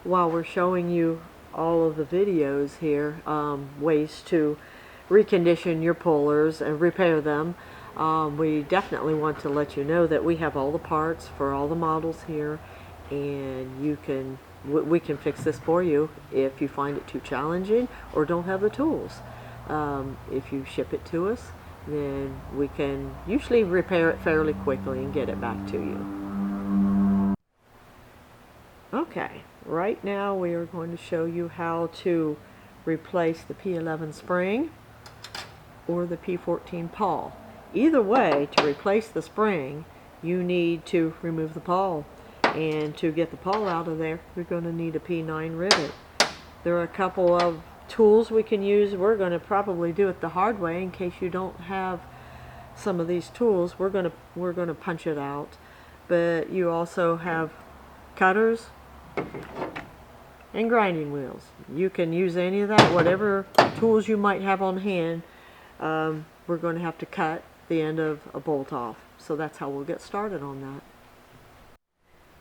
while we're showing you all of the videos here, ways to recondition your pullers and repair them, we definitely want to let you know that we have all the parts for all the models here, and we can fix this for you if you find it too challenging or don't have the tools. If you ship it to us, then we can usually repair it fairly quickly and get it back to you. Okay, right now we are going to show you how to replace the P11 spring or the P14 pawl. Either way, to replace the spring, you need to remove the pawl. And to get the pawl out of there, you're going to need a P9 rivet. There are a couple of tools we can use. We're going to probably do it the hard way in case you don't have some of these tools. We're going to punch it out. But you also have cutters and grinding wheels. You can use any of that, whatever tools you might have on hand. We're going to have to cut the end of a bolt off. So that's how we'll get started on that.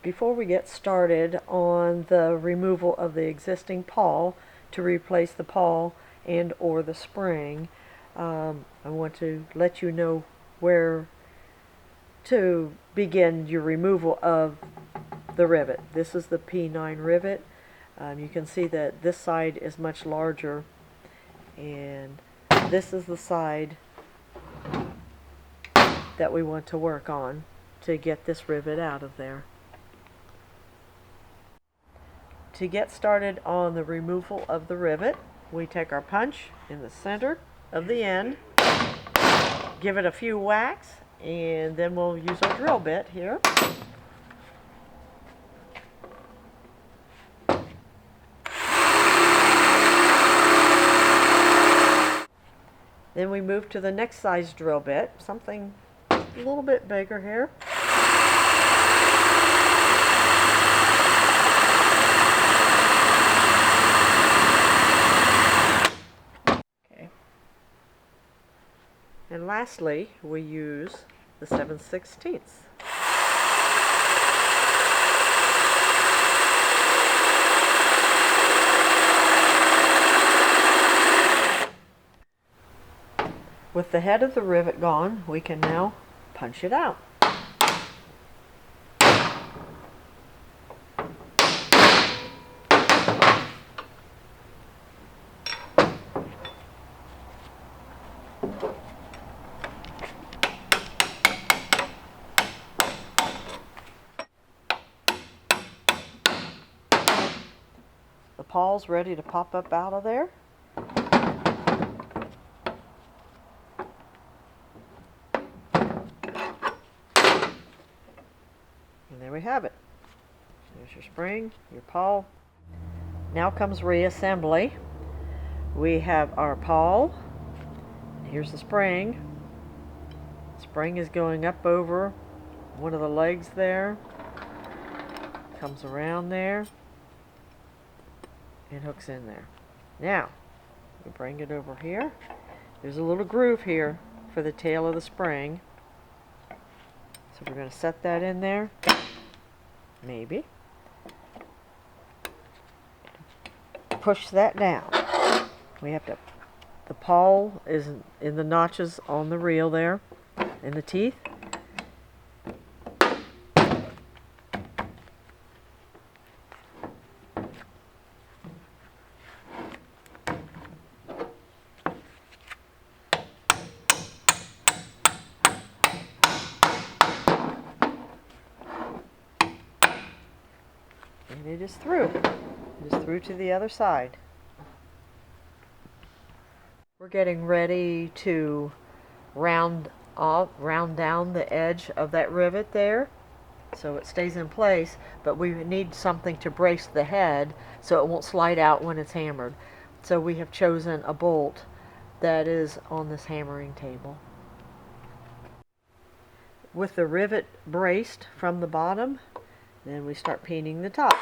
Before we get started on the removal of the existing pawl to replace the pawl and or the spring, I want to let you know where to begin your removal of the rivet. This is the P9 rivet. You can see that this side is much larger, and this is the side that we want to work on to get this rivet out of there. To get started on the removal of the rivet, we take our punch in the center of the end, give it a few whacks, and then we'll use our drill bit here. Then we move to the next size drill bit, something a little bit bigger here. And lastly, we use the 7/16. With the head of the rivet gone, we can now punch it out. The pawl's ready to pop up out of there. And there we have it. There's your spring, your pawl. Now comes reassembly. We have our pawl. Here's the spring. Spring is going up over one of the legs there. Comes around there and hooks in there. Now, we bring it over here. There's a little groove here for the tail of the spring. So we're going to set that in there. Maybe. Push that down. We have to, the pawl is in the notches on the reel there, in the teeth. And it is through. It is through to the other side. We're getting ready to round down the edge of that rivet there so it stays in place, but we need something to brace the head so it won't slide out when it's hammered. So we have chosen a bolt that is on this hammering table. With the rivet braced from the bottom, then we start painting the top.